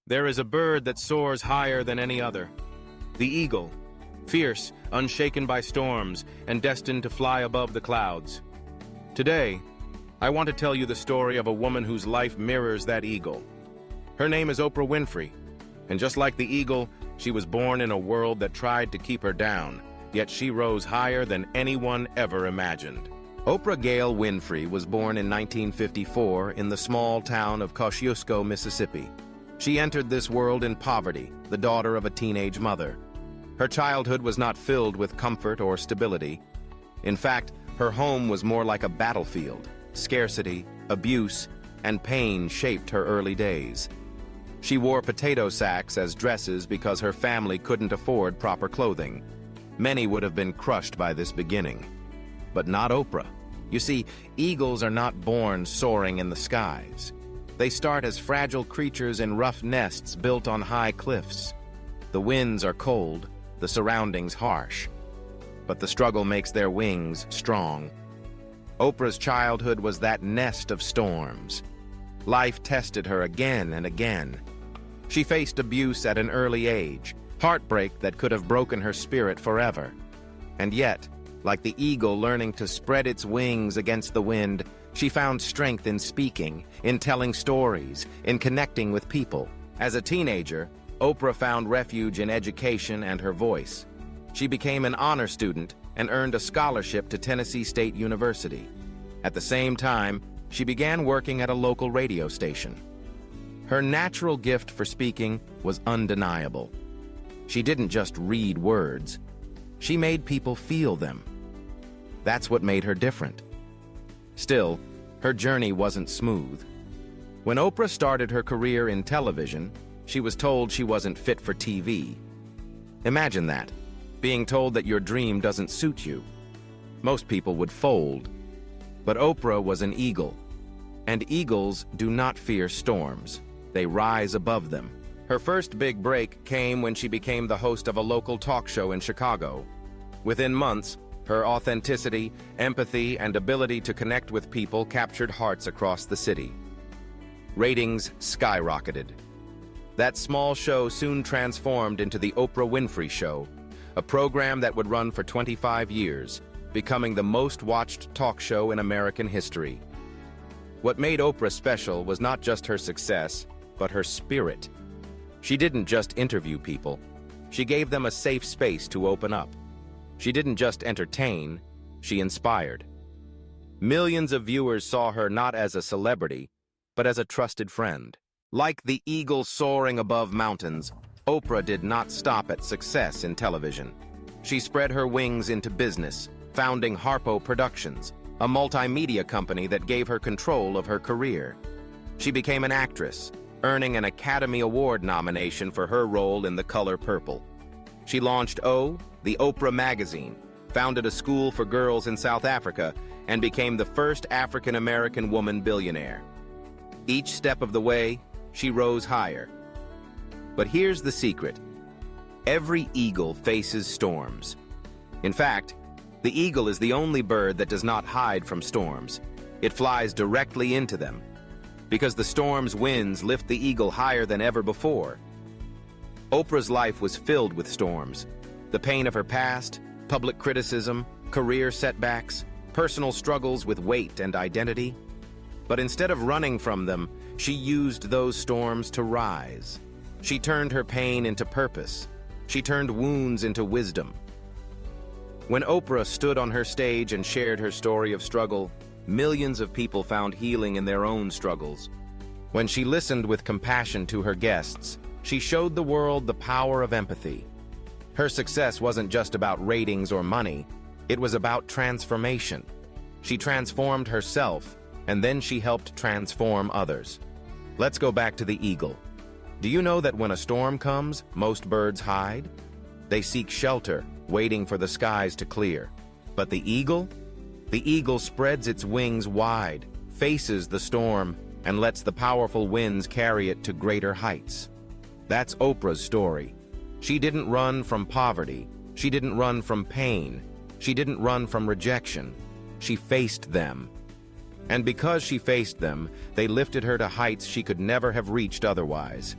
There is a bird that soars higher than any other. The eagle, fierce, unshaken by storms, and destined to fly above the clouds. Today, I want to tell you the story of a woman whose life mirrors that eagle. Her name is Oprah Winfrey, and just like the eagle, she was born in a world that tried to keep her down, yet she rose higher than anyone ever imagined. Oprah Gail Winfrey was born in 1954 in the small town of Kosciuszko, Mississippi. She entered this world in poverty, the daughter of a teenage mother. Her childhood was not filled with comfort or stability. In fact, her home was more like a battlefield. Scarcity, abuse, and pain shaped her early days. She wore potato sacks as dresses because her family couldn't afford proper clothing. Many would have been crushed by this beginning. But not Oprah. You see, eagles are not born soaring in the skies. They start as fragile creatures in rough nests built on high cliffs. The winds are cold, the surroundings harsh. But the struggle makes their wings strong. Oprah's childhood was that nest of storms. Life tested her again and again. She faced abuse at an early age, heartbreak that could have broken her spirit forever. And yet, like the eagle learning to spread its wings against the wind, she found strength in speaking, in telling stories, in connecting with people. As a teenager, Oprah found refuge in education and her voice. She became an honor student and earned a scholarship to Tennessee State University. At the same time, she began working at a local radio station. Her natural gift for speaking was undeniable. She didn't just read words. She made people feel them. That's what made her different. Still, her journey wasn't smooth. When Oprah started her career in television, she was told she wasn't fit for TV. Imagine that, being told that your dream doesn't suit you. Most people would fold. But Oprah was an eagle, and eagles do not fear storms. They rise above them. Her first big break came when she became the host of a local talk show in Chicago. Within months, her authenticity, empathy, and ability to connect with people captured hearts across the city. Ratings skyrocketed. That small show soon transformed into the Oprah Winfrey Show, a program that would run for 25 years, becoming the most watched talk show in American history. What made Oprah special was not just her success, but her spirit. She didn't just interview people. She gave them a safe space to open up. She didn't just entertain, she inspired. Millions of viewers saw her not as a celebrity, but as a trusted friend. Like the eagle soaring above mountains, Oprah did not stop at success in television. She spread her wings into business, founding Harpo Productions, a multimedia company that gave her control of her career. She became an actress, earning an Academy Award nomination for her role in The Color Purple. She launched the Oprah magazine, founded a school for girls in South Africa, and became the first African-American woman billionaire. Each step of the way, she rose higher. But here's the secret. Every eagle faces storms. In fact, the eagle is the only bird that does not hide from storms. It flies directly into them, because the storm's winds lift the eagle higher than ever before. Oprah's life was filled with storms. The pain of her past, public criticism, career setbacks, personal struggles with weight and identity. But instead of running from them, she used those storms to rise. She turned her pain into purpose. She turned wounds into wisdom. When Oprah stood on her stage and shared her story of struggle, millions of people found healing in their own struggles. When she listened with compassion to her guests, she showed the world the power of empathy. Her success wasn't just about ratings or money, it was about transformation. She transformed herself, and then she helped transform others. Let's go back to the eagle. Do you know that when a storm comes, most birds hide? They seek shelter, waiting for the skies to clear. But the eagle? The eagle spreads its wings wide, faces the storm, and lets the powerful winds carry it to greater heights. That's Oprah's story. She didn't run from poverty. She didn't run from pain. She didn't run from rejection. She faced them. And because she faced them, they lifted her to heights she could never have reached otherwise.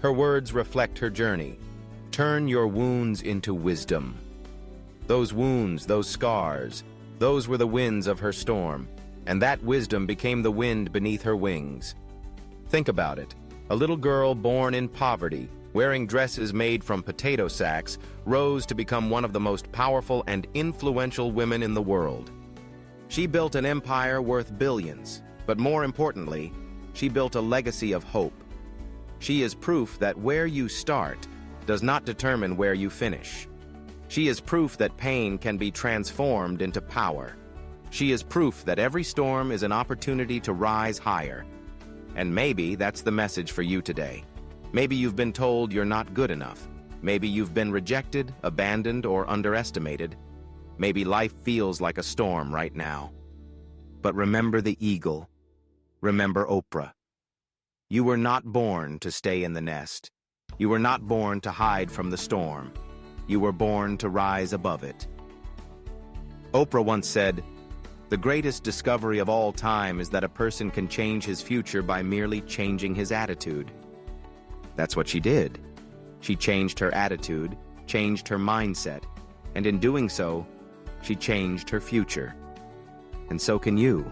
Her words reflect her journey. Turn your wounds into wisdom. Those wounds, those scars, those were the winds of her storm, and that wisdom became the wind beneath her wings. Think about it. A little girl born in poverty, wearing dresses made from potato sacks, rose to become one of the most powerful and influential women in the world. She built an empire worth billions, but more importantly, she built a legacy of hope. She is proof that where you start does not determine where you finish. She is proof that pain can be transformed into power. She is proof that every storm is an opportunity to rise higher. And maybe that's the message for you today. Maybe you've been told you're not good enough. Maybe you've been rejected, abandoned, or underestimated. Maybe life feels like a storm right now. But remember the eagle. Remember Oprah. You were not born to stay in the nest. You were not born to hide from the storm. You were born to rise above it. Oprah once said, "The greatest discovery of all time is that a person can change his future by merely changing his attitude." That's what she did. She changed her attitude, changed her mindset, and in doing so, she changed her future. And so can you.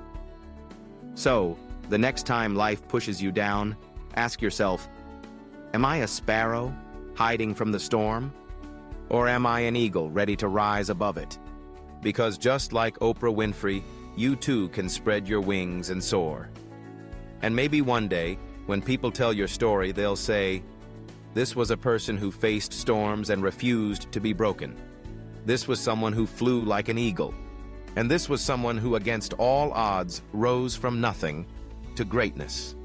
So, the next time life pushes you down, ask yourself, am I a sparrow hiding from the storm? Or am I an eagle ready to rise above it? Because just like Oprah Winfrey, you too can spread your wings and soar. And maybe one day, when people tell your story, they'll say, "This was a person who faced storms and refused to be broken. This was someone who flew like an eagle. And this was someone who, against all odds, rose from nothing to greatness."